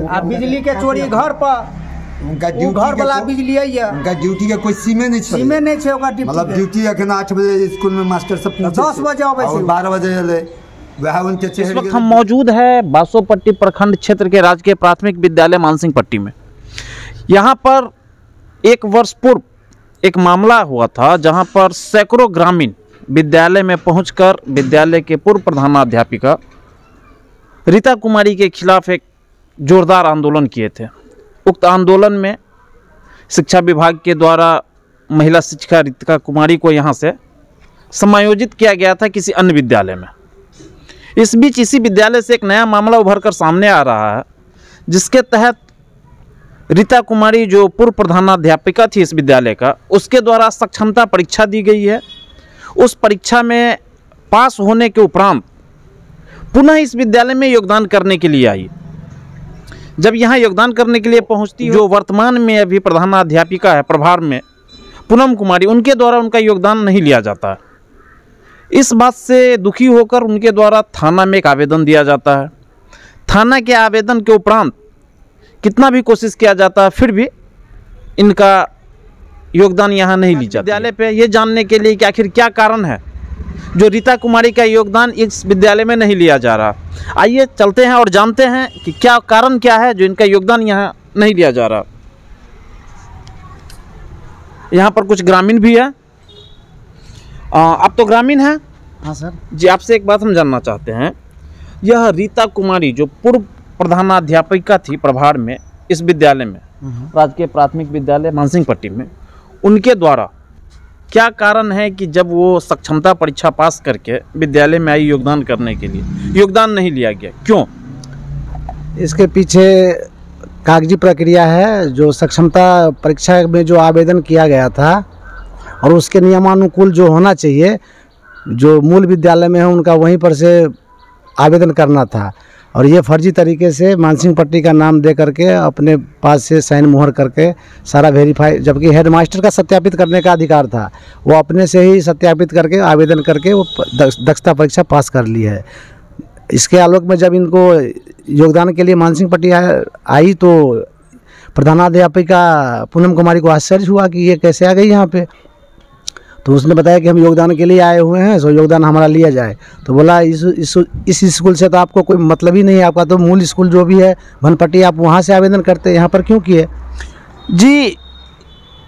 अब बिजली के चोरी घर पर उनका घर वाला बिजली है, उनका ड्यूटी के कोई सीमे नहीं छे, सीमे नहीं छे, मतलब ड्यूटी अखन 8 बजे स्कूल में मास्टर सब 10 बजे आवे छै, 12 बजे ले वह उनके इस वक्त हम मौजूद है बासोपट्टी प्रखंड क्षेत्र के राजकीय प्राथमिक विद्यालय मानसिंह पट्टी में। यहाँ पर 1 वर्ष पूर्व एक मामला हुआ था जहाँ पर सैकड़ों ग्रामीण विद्यालय में पहुंचकर विद्यालय के पूर्व प्रधानाध्यापिका रीता कुमारी के खिलाफ एक जोरदार आंदोलन किए थे। उक्त आंदोलन में शिक्षा विभाग के द्वारा महिला शिक्षिका रीता कुमारी को यहाँ से समायोजित किया गया था किसी अन्य विद्यालय में। इस बीच इसी विद्यालय से एक नया मामला उभरकर सामने आ रहा है, जिसके तहत रीता कुमारी जो पूर्व प्रधानाध्यापिका थी इस विद्यालय का, उसके द्वारा सक्षमता परीक्षा दी गई है। उस परीक्षा में पास होने के उपरांत पुनः इस विद्यालय में योगदान करने के लिए आई। जब यहाँ योगदान करने के लिए पहुँचती जो वर्तमान में अभी प्रधानाध्यापिका है प्रभार में पूनम कुमारी, उनके द्वारा उनका योगदान नहीं लिया जाता है। इस बात से दुखी होकर उनके द्वारा थाना में एक आवेदन दिया जाता है। थाना के आवेदन के उपरांत कितना भी कोशिश किया जाता है फिर भी इनका योगदान यहाँ नहीं ली जाती। विद्यालय पे ये जानने के लिए कि आखिर क्या कारण है जो रीता कुमारी का योगदान इस विद्यालय में नहीं लिया जा रहा, आइए चलते हैं और जानते हैं कि क्या कारण क्या है जो इनका योगदान यहाँ नहीं लिया जा रहा। यहाँ पर कुछ ग्रामीण भी है। आप तो ग्रामीण हैं? हाँ सर जी, आपसे एक बात हम जानना चाहते हैं। यह रीता कुमारी जो पूर्व प्रधानाध्यापिका थी प्रभार में इस विद्यालय में, राजकीय प्राथमिक विद्यालय मानसिंह पट्टी में, उनके द्वारा क्या कारण है कि जब वो सक्षमता परीक्षा पास करके विद्यालय में आई योगदान करने के लिए, योगदान नहीं लिया गया, क्यों? इसके पीछे कागजी प्रक्रिया है। जो सक्षमता परीक्षा में जो आवेदन किया गया था और उसके नियमानुकूल जो होना चाहिए, जो मूल विद्यालय में है उनका वहीं पर से आवेदन करना था, और ये फर्जी तरीके से मानसिंह पट्टी का नाम दे करके अपने पास से साइन मोहर करके सारा वेरीफाई, जबकि हेडमास्टर का सत्यापित करने का अधिकार था, वो अपने से ही सत्यापित करके आवेदन करके वो दक्षता परीक्षा पास कर ली है। इसके आलोक में जब इनको योगदान के लिए मानसिंह पट्टी आई तो प्रधानाध्यापिका पूनम कुमारी को आश्चर्य हुआ कि ये कैसे आ गई यहाँ पे। तो उसने बताया कि हम योगदान के लिए आए हुए हैं, सो योगदान हमारा लिया जाए। तो बोला इस स्कूल से तो आपको कोई मतलब ही नहीं है, आपका तो मूल स्कूल जो भी है भनपट्टी, आप वहाँ से आवेदन करते, यहाँ पर क्यों किए? जी,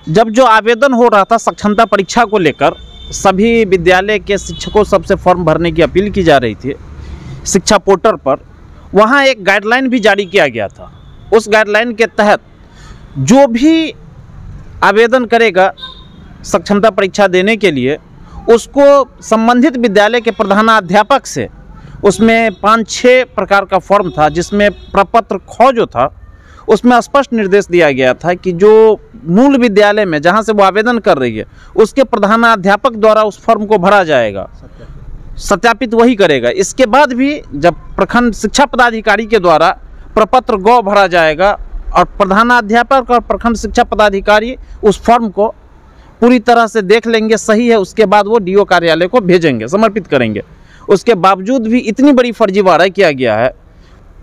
जब जो आवेदन हो रहा था सक्षमता परीक्षा को लेकर, सभी विद्यालय के शिक्षकों सबसे फॉर्म भरने की अपील की जा रही थी शिक्षा पोर्टल पर, वहाँ एक गाइडलाइन भी जारी किया गया था। उस गाइडलाइन के तहत जो भी आवेदन करेगा सक्षमता परीक्षा देने के लिए, उसको संबंधित विद्यालय के प्रधानाध्यापक से, उसमें 5-6 प्रकार का फॉर्म था, जिसमें प्रपत्र ख जो था उसमें स्पष्ट निर्देश दिया गया था कि जो मूल विद्यालय में जहां से वो आवेदन कर रही है उसके प्रधानाध्यापक द्वारा उस फॉर्म को भरा जाएगा, सत्यापित वही करेगा। इसके बाद भी जब प्रखंड शिक्षा पदाधिकारी के द्वारा प्रपत्र ग भरा जाएगा और प्रधानाध्यापक और प्रखंड शिक्षा पदाधिकारी उस फॉर्म को पूरी तरह से देख लेंगे, सही है, उसके बाद वो डीओ कार्यालय को भेजेंगे, समर्पित करेंगे। उसके बावजूद भी इतनी बड़ी फर्जीवाड़ा किया गया है।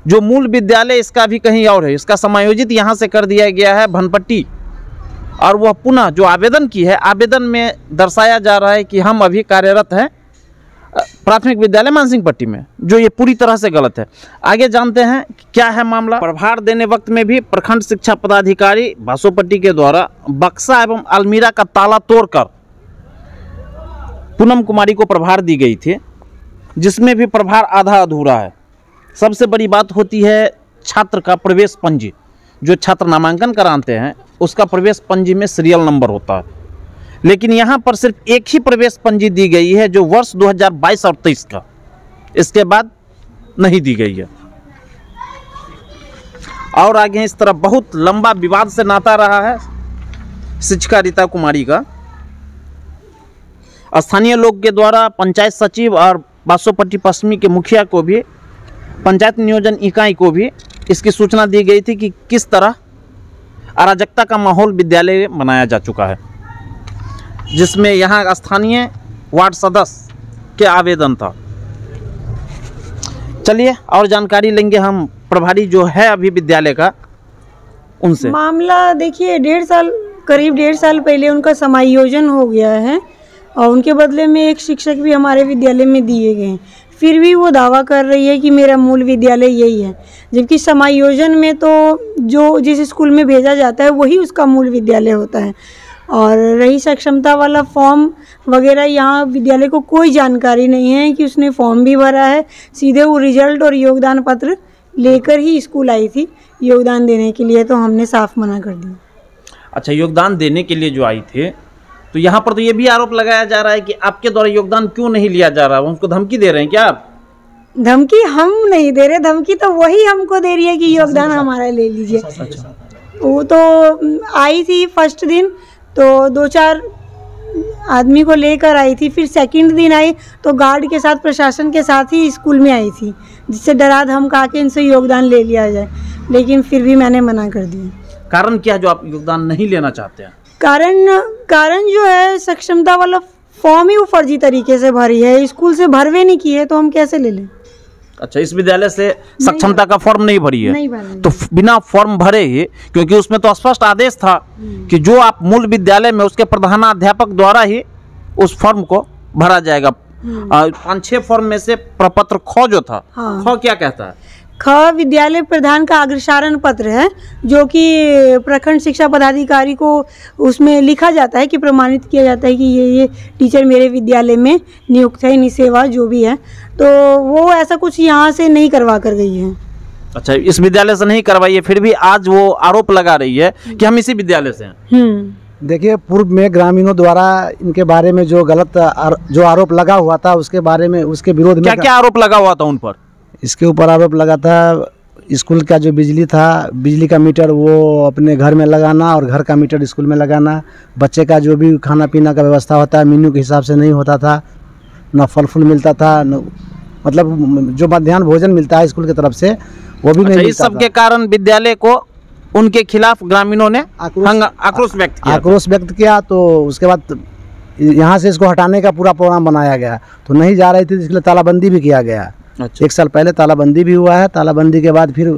जो मूल विद्यालय इसका भी कहीं और है, इसका समायोजित यहाँ से कर दिया गया है भनपट्टी, और वह पुनः जो आवेदन की है, आवेदन में दर्शाया जा रहा है कि हम अभी कार्यरत हैं प्राथमिक विद्यालय मानसिंह पट्टी में, जो ये पूरी तरह से गलत है। आगे जानते हैं क्या है मामला। प्रभार देने वक्त में भी प्रखंड शिक्षा पदाधिकारी बासोपट्टी के द्वारा बक्सा एवं अलमीरा का ताला तोड़कर पूनम कुमारी को प्रभार दी गई थी, जिसमें भी प्रभार आधा अधूरा है। सबसे बड़ी बात होती है छात्र का प्रवेश पंजी, जो छात्र नामांकन कराते हैं उसका प्रवेश पंजी में सीरियल नंबर होता है, लेकिन यहाँ पर सिर्फ एक ही प्रवेश पंजी दी गई है जो वर्ष 2022 और 23 का, इसके बाद नहीं दी गई है। और आगे इस तरह बहुत लंबा विवाद से नाता रहा है शिक्षिका रीता कुमारी का। स्थानीय लोग के द्वारा पंचायत सचिव और बासोपट्टी पश्चिमी के मुखिया को भी, पंचायत नियोजन इकाई को भी इसकी सूचना दी गई थी कि किस तरह अराजकता का माहौल विद्यालय में बनाया जा चुका है, जिसमें यहाँ स्थानीय वार्ड सदस्य के आवेदन था। चलिए और जानकारी लेंगे हम प्रभारी जो है अभी विद्यालय का उनसे। मामला देखिए, करीब 1.5 साल पहले उनका समायोजन हो गया है और उनके बदले में एक शिक्षक भी हमारे विद्यालय में दिए गए हैं। फिर भी वो दावा कर रही है कि मेरा मूल विद्यालय यही है, जबकि समायोजन में तो जो जिस स्कूल में भेजा जाता है वही उसका मूल विद्यालय होता है। और रही सक्षमता वाला फॉर्म वगैरह, यहाँ विद्यालय को कोई जानकारी नहीं है कि उसने फॉर्म भी भरा है। सीधे वो रिजल्ट और योगदान पत्र लेकर ही स्कूल आई थी योगदान देने के लिए, तो हमने साफ मना कर दिया। अच्छा, योगदान देने के लिए जो आई थे, तो यहाँ पर तो ये भी आरोप लगाया जा रहा है कि आपके द्वारा योगदान क्यों नहीं लिया जा रहा है, उनको धमकी दे रहे हैं क्या आप? धमकी हम नहीं दे रहे, धमकी तो वही हमको दे रही है कि योगदान हमारा ले लीजिए। अच्छा। वो तो आई थी फर्स्ट दिन, तो 2-4 आदमी को लेकर आई थी। फिर सेकंड दिन आई तो गार्ड के साथ, प्रशासन के साथ ही स्कूल में आई थी, जिससे डरा धमका के इनसे योगदान ले लिया जाए, लेकिन फिर भी मैंने मना कर दिया। कारण क्या है जो आप योगदान नहीं लेना चाहते हैं? कारण जो है, सक्षमता वाला फॉर्म ही वो फर्जी तरीके से भरी है, स्कूल से भरवे नहीं किए, तो हम कैसे ले लें? अच्छा, इस विद्यालय से सक्षमता का फॉर्म नहीं भरी है? नहीं भरी। तो बिना फॉर्म भरे ही, क्योंकि उसमें तो स्पष्ट आदेश था कि जो आप मूल विद्यालय में उसके प्रधानाध्यापक द्वारा ही उस फॉर्म को भरा जाएगा। 5-6 फॉर्म में से प्रपत्र ख जो था, ख क्या कहता है? ख विद्यालय प्रधान का अग्रसारण पत्र है, जो कि प्रखंड शिक्षा पदाधिकारी को उसमें लिखा जाता है कि प्रमाणित किया जाता है कि ये टीचर मेरे विद्यालय में नियुक्त है, निसेवा जो भी है। तो वो ऐसा कुछ यहाँ से नहीं करवा कर गई है। अच्छा, इस विद्यालय से नहीं करवाई है, फिर भी आज वो आरोप लगा रही है कि हम इसी विद्यालय से हैं। देखिए, पूर्व में ग्रामीणों द्वारा इनके बारे में जो गलत जो आरोप लगा हुआ था, उसके बारे में, उसके विरोध में क्या आरोप लगा हुआ था उन पर? इसके ऊपर आरोप लगा था, स्कूल का जो बिजली था, बिजली का मीटर वो अपने घर में लगाना और घर का मीटर स्कूल में लगाना। बच्चे का जो भी खाना पीना का व्यवस्था होता है मेन्यू के हिसाब से नहीं होता था, न फल फूल मिलता था, न मतलब जो मध्याह्न भोजन मिलता है स्कूल की तरफ से वो भी नहीं मिलता। इस सब के कारण विद्यालय को उनके खिलाफ ग्रामीणों ने आक्रोश व्यक्त किया। तो उसके बाद यहाँ से इसको हटाने का पूरा प्रोग्राम बनाया गया, तो नहीं जा रही थी, इसके लिए तालाबंदी भी किया गया। अच्छा। 1 साल पहले तालाबंदी भी हुआ है। तालाबंदी के बाद फिर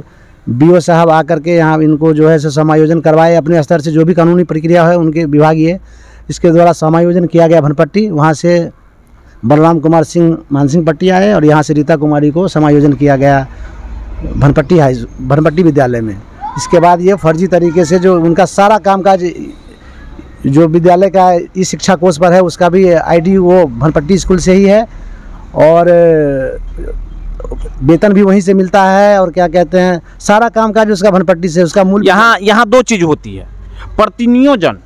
BO साहब आकर के यहाँ इनको जो है समायोजन करवाए, अपने स्तर से जो भी कानूनी प्रक्रिया है उनके विभागीय, इसके द्वारा समायोजन किया गया भनपट्टी। वहाँ से बलराम कुमार सिंह मानसिंह पट्टी आए और यहाँ से रीता कुमारी को समायोजन किया गया भनपट्टी विद्यालय में। इसके बाद ये फर्जी तरीके से जो उनका सारा कामकाज जो विद्यालय का इस शिक्षा कोष पर है, उसका भी ID वो भनपट्टी स्कूल से ही है और वेतन भी वहीं से मिलता है, और क्या कहते हैं, सारा कामकाज उसका भनपट्टी से, उसका मूल। यहाँ 2 चीज होती है, प्रतिनियोजन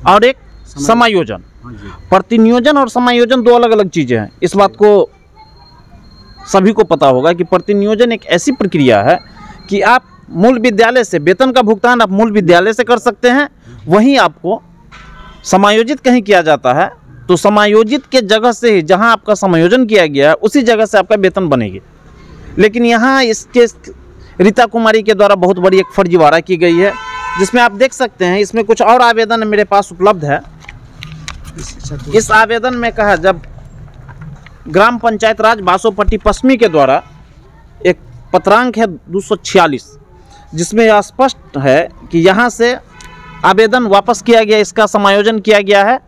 और एक समायोजन। प्रतिनियोजन और समायोजन 2 अलग अलग चीजें हैं। इस बात को सभी को पता होगा कि प्रतिनियोजन एक ऐसी प्रक्रिया है कि आप मूल विद्यालय से वेतन का भुगतान आप मूल विद्यालय से कर सकते हैं, वहीं आपको समायोजित कहीं किया जाता है तो समायोजित के जगह से ही, जहां आपका समायोजन किया गया है उसी जगह से आपका वेतन बनेगी। लेकिन यहाँ इसके रीता कुमारी के द्वारा बहुत बड़ी एक फर्जीवाड़ा की गई है, जिसमें आप देख सकते हैं, इसमें कुछ और आवेदन मेरे पास उपलब्ध है। इस आवेदन में कहा, जब ग्राम पंचायत राज बासोपट्टी पश्चिमी के द्वारा एक पत्रांक है 246, जिसमें यह स्पष्ट है कि यहाँ से आवेदन वापस किया गया, इसका समायोजन किया गया है।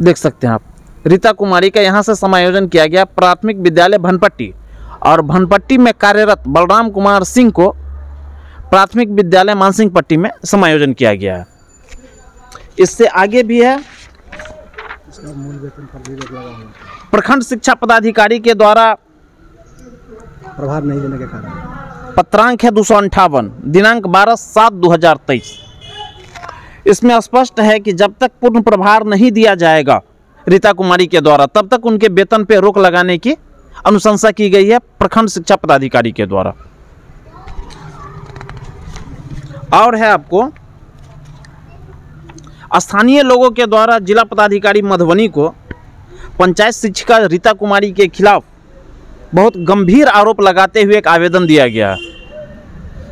देख सकते हैं आप, रीता कुमारी का यहाँ से समायोजन किया गया प्राथमिक विद्यालय भनपट्टी, और भनपट्टी में कार्यरत बलराम कुमार सिंह को प्राथमिक विद्यालय मानसिंह पट्टी में समायोजन किया गया है। इससे आगे भी है, प्रखंड शिक्षा पदाधिकारी के द्वारा प्रभार नहीं देने के कारण पत्रांक है 258, दिनांक 12/7/2023। इसमें स्पष्ट है कि जब तक पूर्ण प्रभार नहीं दिया जाएगा रीता कुमारी के द्वारा, तब तक उनके वेतन पर रोक लगाने की अनुशंसा की गई है प्रखंड शिक्षा पदाधिकारी के द्वारा। और है आपको, स्थानीय लोगों के द्वारा जिला पदाधिकारी मधुबनी को पंचायत शिक्षिका रीता कुमारी के खिलाफ बहुत गंभीर आरोप लगाते हुए एक आवेदन दिया गया है,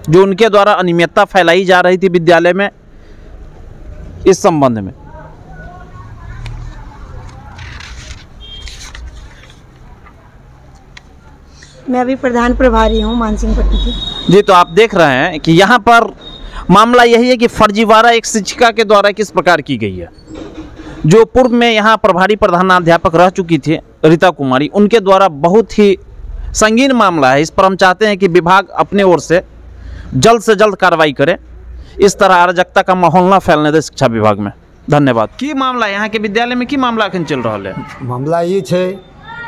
जो उनके द्वारा अनियमितता फैलाई जा रही थी विद्यालय में। इस संबंध में मैं अभी प्रधान प्रभारी हूँ मानसिंह पट्टी की। जी, तो आप देख रहे हैं कि यहाँ पर मामला यही है कि फर्जीवाड़ा एक शिक्षिका के द्वारा किस प्रकार की गई है। जो पूर्व में यहाँ प्रभारी प्रधानाध्यापक रह चुकी थी रीता कुमारी, उनके द्वारा बहुत ही संगीन मामला है। इस पर हम चाहते हैं कि विभाग अपने ओर से जल्द कार्रवाई करे, इस तरह अराजकता का माहौल ना फैलने दे शिक्षा विभाग में। धन्यवाद। की मामला यहाँ के विद्यालय में की मामला अखन चल रहा है? मामला ये है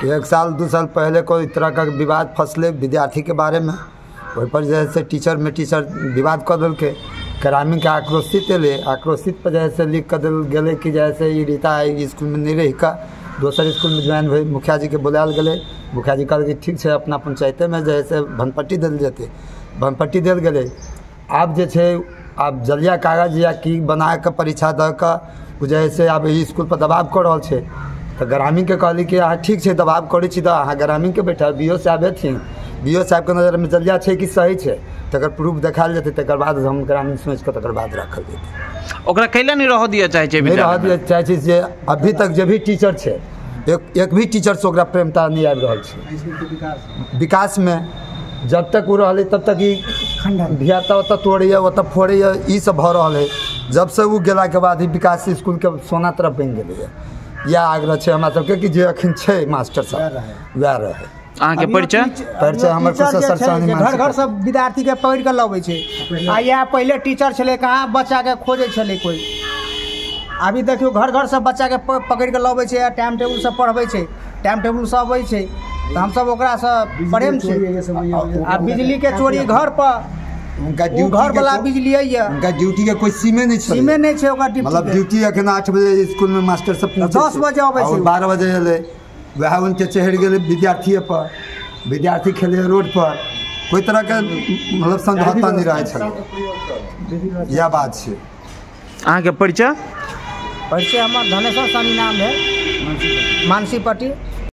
कि 1 साल 2 साल पहले कोई तरह का विवाद फंसले विद्यार्थी के बारे में, वही पर जैसे टीचर विवाद कर दिल के ग्रामीण के आक्रोशित पर जैसे लिख कर दिल गए कि जैसे ये रीता है स्कूल में नहीं रही का दोसर स्कूल में ज्वाइन भई। मुखिया जी के बुलायल गए, मुखिया जी कहल कि ठीक है अपना पंचायते में जैसे भनपट्टी दिल जेते, भनपट्टी दिल गए। आब जे छै आब जलिया कागज या की बना के परीक्षा द के जैसे आब ई स्कूल पर दबाव कर रहा है, तो ग्रामीण के कहली कि अहाँ ठीक है दबाव करै छी, तो अहाँ ग्रामीण के बैठा BO साहब एथिन, BO साहब के नजर में जलिया है कि सही है, तकर प्रूफ देखाल जेतै, तकर बाद हम ग्रामीण सोच के तकर बाद रखल जेतै। ओकरा कैले नहीं रह दिया चाहे छै? नहीं रह दिया चाहे छै जे अभी तक जे भी टीचर है एक भी टीचर से ओकरा प्रेमता नहीं आबि रहल छै। विकास में जब तक वो रहा तब तक ही धियाता ओतऽ तोड़ैए ओतऽ फोड़ैए ई सब भऽ रहल है। जब से वो गेला के बाद ही विकास स्कूल के सोना तरफ बनि गेलै। यह आग्रह है हमरा सबके कि जे अखन छै मास्टर साहब वएह रहे। अहाँ के परिचय हमर घर घर सब विद्यार्थी के पकड़ के लबै छै। आ या पहले टीचर छले कहाँ बच्चा के खोजे छले कोई, अभी देखियो घर घर सब बच्चा के पकड़ के लबै छै, टाइम टेबुल सब पढ़बै छै, टाइम टेबुल सब अबै छै, तो हम सब ओकरा से प्रेम छै। आ बिजली के चोरी घर पर उनका घर वाला बिजली है, उनका ड्यूटी के कोई सीमे नहीं छै, सीमे नहीं छै ओकरा ड्यूटी, मतलब ड्यूटी अखन 8 बजे स्कूल में मास्टर सब पहुंचे 10 बजे अबै छै, 12 बजे एले वह उनके चढ़ गए विद्यार्थी पर, विद्यार्थी खेले रोड पर, कोई तरह के मतलब समझौता नहीं रहे छे। यह बात है। अहाँ के परिचय हमर धनेश्वर सानी नाम है, मानसी पट्टी।